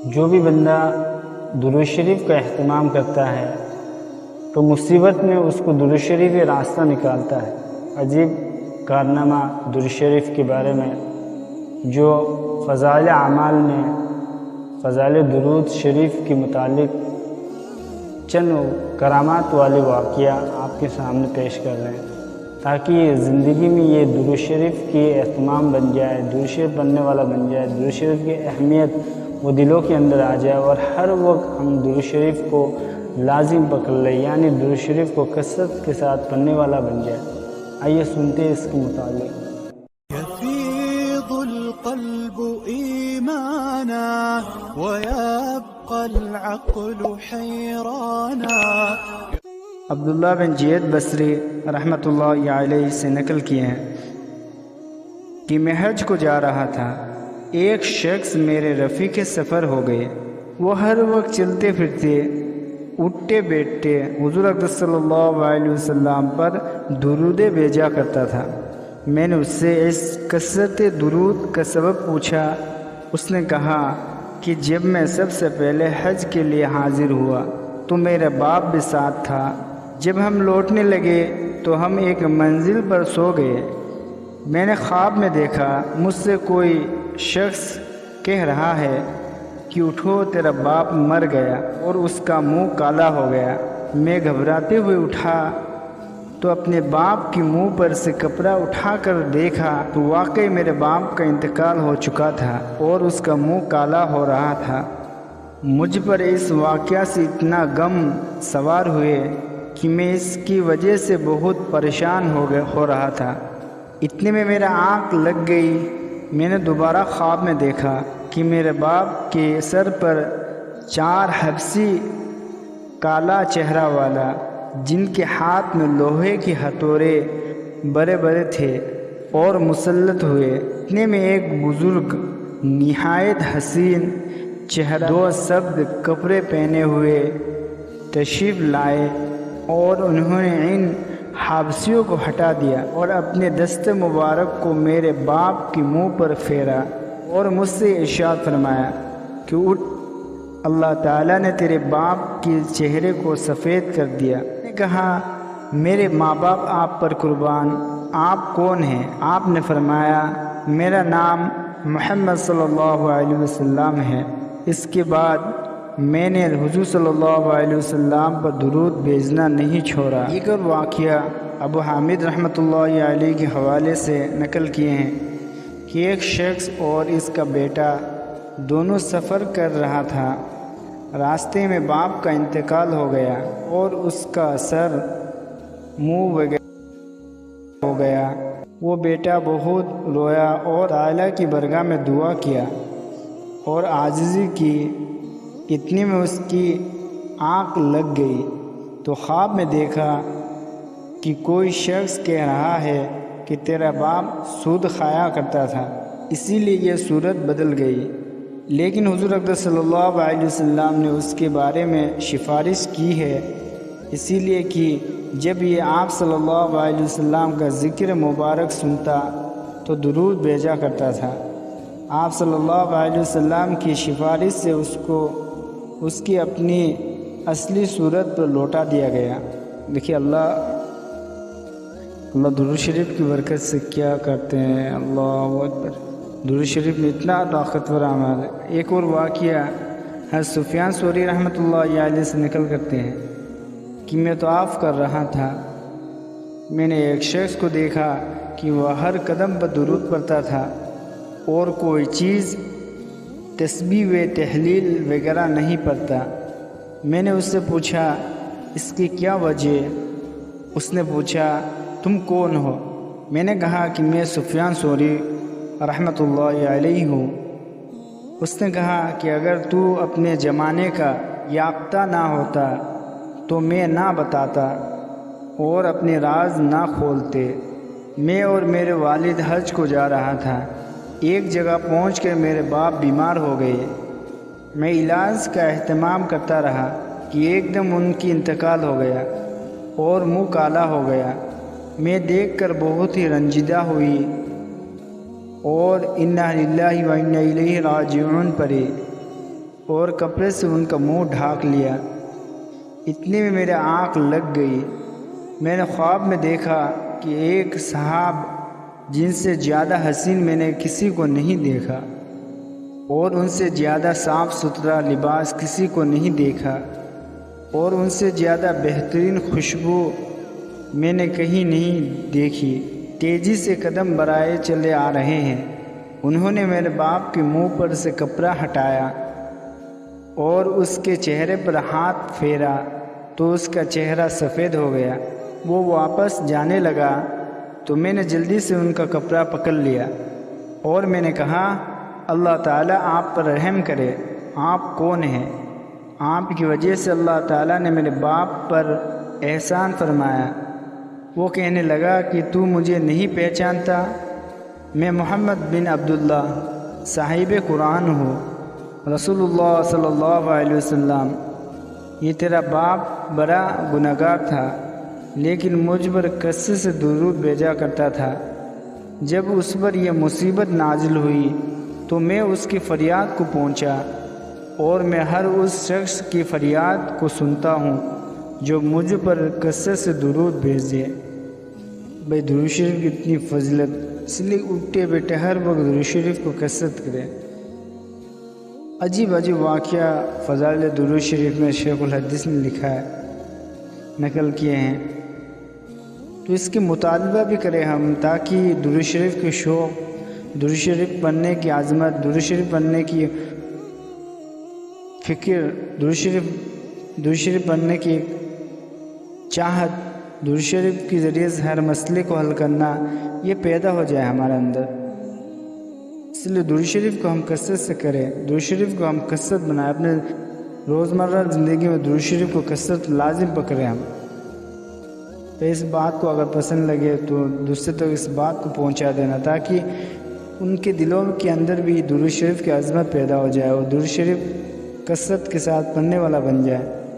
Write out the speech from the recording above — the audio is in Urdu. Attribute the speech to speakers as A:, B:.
A: جو بھی بندہ درود شریف کا اہتمام کرتا ہے تو مصیبت میں اس کو درود شریف ہی راستہ نکالتا ہے۔ عجیب کارنامہ درود شریف کے بارے میں جو فضائل اعمال میں فضائل درود شریف کے متعلق چند کرامات والے واقعہ آپ کے سامنے پیش کر رہے ہیں، تاکہ زندگی میں یہ درود شریف کی اہتمام بن جائے، درود شریف پڑھنے والا بن جائے، درود شریف کی اہمیت وہ دلوں کے اندر آ جائے اور ہر وقت ہم درود شریف کو لازم پکڑ لیں، یعنی درود شریف کو کثرت کے ساتھ پڑھنے والا بن جائے۔ آئیے سنتے ہیں اس کے متعلق۔
B: يفيض القلب إيمانا ويبقى العقل حيرانا۔
C: عبداللہ بن زید بصری رحمۃ اللہ علیہ سے نقل کیے ہیں کہ میں حج کو جا رہا تھا، ایک شخص میرے رفیق سفر ہو گئے، وہ ہر وقت چلتے پھرتے اٹھتے بیٹھتے حضور اقدس صلی اللہ علیہ وسلم پر درود بھیجا کرتا تھا۔ میں نے اس سے اس کثرت درود کا سبب پوچھا۔ اس نے کہا کہ جب میں سب سے پہلے حج کے لیے حاضر ہوا تو میرا باپ بھی ساتھ تھا۔ جب ہم لوٹنے لگے تو ہم ایک منزل پر سو گئے۔ میں نے خواب میں دیکھا مجھ سے کوئی شخص کہہ رہا ہے کہ اٹھو تیرا باپ مر گیا، اور اس کا منہ کالا ہو گیا۔ میں گھبراتے ہوئے اٹھا تو اپنے باپ کے منہ پر سے کپڑا اٹھا کر دیکھا تو واقعی میرے باپ کا انتقال ہو چکا تھا اور اس کا منہ کالا ہو رہا تھا۔ مجھ پر اس واقعہ سے اتنا غم سوار ہوئے کہ میں اس کی وجہ سے بہت پریشان ہو رہا تھا۔ اتنے میں میرا آنکھ لگ گئی۔ میں نے دوبارہ خواب میں دیکھا کہ میرے باپ کے سر پر 4 حبشی کالا چہرہ والا، جن کے ہاتھ میں لوہے کے ہتھوڑے بڑے بڑے تھے اور مسلط ہوئے۔ اتنے میں ایک بزرگ نہایت حسین چہرہ 2 سفید کپڑے پہنے ہوئے تشریف لائے، اور انہوں نے ان حبشیوں کو ہٹا دیا اور اپنے دست مبارک کو میرے باپ کے منہ پر پھیرا اور مجھ سے ارشاد فرمایا کہ اٹھ، اللہ تعالیٰ نے تیرے باپ کے چہرے کو سفید کر دیا۔ میں نے کہا میرے ماں باپ آپ پر قربان، آپ کون ہیں؟ آپ نے فرمایا میرا نام محمد صلی اللہ علیہ وسلم ہے۔ اس کے بعد میں نے حضور صلی اللہ علیہ وسلم پر درود بھیجنا نہیں چھوڑا۔ دیگر واقعہ ابو حامد رحمۃ اللہ علیہ کے حوالے سے نقل کیے ہیں کہ ایک شخص اور اس کا بیٹا دونوں سفر کر رہا تھا۔ راستے میں باپ کا انتقال ہو گیا اور اس کا سر منہ وغیرہ ہو گیا۔ وہ بیٹا بہت رویا اور تعالیٰ کی بارگاہ میں دعا کیا اور عاجزی کی۔ اتنے میں اس کی آنکھ لگ گئی تو خواب میں دیکھا کہ کوئی شخص کہہ رہا ہے کہ تیرا باپ سود کھایا کرتا تھا، اسی لیے یہ صورت بدل گئی۔ لیکن حضور اقدس صلی اللہ علیہ وسلم نے اس کے بارے میں سفارش کی ہے، اسی لیے کہ جب یہ آپ صلی اللہ علیہ وسلم کا ذکر مبارک سنتا تو درود بھیجا کرتا تھا۔ آپ صلی اللہ علیہ وسلم کی سفارش سے اس کو اس کی اپنی اصلی صورت پر لوٹا دیا گیا۔ دیکھیے اللہ درود شریف کی برکت سے کیا کرتے ہیں۔ اللہ اکبر۔ درود شریف میں اتنا طاقتور عمل ہے۔ ایک اور واقعہ حضرت سفیان ثوری رحمۃ اللہ علیہ سے نقل کرتے ہیں کہ میں طواف کر رہا تھا، میں نے ایک شخص کو دیکھا کہ وہ ہر قدم پر درود پڑھتا تھا اور کوئی چیز تسبیح و تحلیل وغیرہ نہیں پڑھتا۔ میں نے اس سے پوچھا اس کی کیا وجہ؟ اس نے پوچھا تم کون ہو؟ میں نے کہا کہ میں سفیان ثوری رحمۃ اللہ علیہ ہوں۔ اس نے کہا کہ اگر تو اپنے زمانے کا یافتہ نہ ہوتا تو میں نہ بتاتا اور اپنے راز نہ کھولتے۔ میں اور میرے والد حج کو جا رہا تھا، ایک جگہ پہنچ کر میرے باپ بیمار ہو گئے۔ میں علاج کا اہتمام کرتا رہا کہ ایک دم ان کی انتقال ہو گیا اور منہ کالا ہو گیا۔ میں دیکھ کر بہت ہی رنجیدہ ہوئی اور انا للہ و انا الیہ راجعون پڑھی اور کپڑے سے ان کا منہ ڈھانک لیا۔ اتنے میں میرے آنکھ لگ گئی۔ میں نے خواب میں دیکھا کہ ایک صحاب جن سے زیادہ حسین میں نے کسی کو نہیں دیکھا اور ان سے زیادہ صاف ستھرا لباس کسی کو نہیں دیکھا اور ان سے زیادہ بہترین خوشبو میں نے کہیں نہیں دیکھی، تیزی سے قدم بڑھائے چلے آ رہے ہیں۔ انہوں نے میرے باپ کے منہ پر سے کپڑا ہٹایا اور اس کے چہرے پر ہاتھ پھیرا تو اس کا چہرہ سفید ہو گیا۔ وہ واپس جانے لگا تو میں نے جلدی سے ان کا کپڑا پکڑ لیا اور میں نے کہا، اللہ تعالیٰ آپ پر رحم کرے، آپ کون ہیں؟ آپ کی وجہ سے اللہ تعالیٰ نے میرے باپ پر احسان فرمایا۔ وہ کہنے لگا کہ تو مجھے نہیں پہچانتا؟ میں محمد بن عبداللہ صاحب قرآن ہوں۔ رسول اللہ صلی اللہ علیہ وسلم، یہ تیرا باپ بڑا گنہگار تھا لیکن مجھ پر کثرت سے درود بھیجا کرتا تھا۔ جب اس پر یہ مصیبت نازل ہوئی تو میں اس کی فریاد کو پہنچا اور میں ہر اس شخص کی فریاد کو سنتا ہوں جو مجھ پر کثرت سے درود بھیجے۔ بھائی درود شریف کی اتنی فضیلت، اس لیے اٹھتے بیٹھے ہر وقت درود شریف کو کثرت کریں۔ عجیب عجیب واقعہ فضائل درود شریف میں شیخ الحدیث نے لکھا ہے، نقل کیے ہیں، تو اس کے مطالبہ بھی کریں ہم، تاکہ درود شریف کے شوق، درود شریف پڑھنے کی عظمت، درود شریف پڑھنے کی فکر، درود شریف پڑھنے کی چاہت، درود شریف کے ذریعے سے ہر مسئلے کو حل کرنا، یہ پیدا ہو جائے ہمارے اندر۔ اس لیے درود شریف کو ہم کثرت سے کریں، درود شریف کو ہم کثرت بنائیں، اپنے روزمرہ زندگی میں درود شریف کو کثرت لازم پکڑیں ہم۔ تو اس بات کو اگر پسند لگے تو دوسرے تک اس بات کو پہنچا دینا، تاکہ ان کے دلوں کے اندر بھی درود شریف کی عظمت پیدا ہو جائے اور درود شریف کثرت کے ساتھ پڑھنے والا بن جائے۔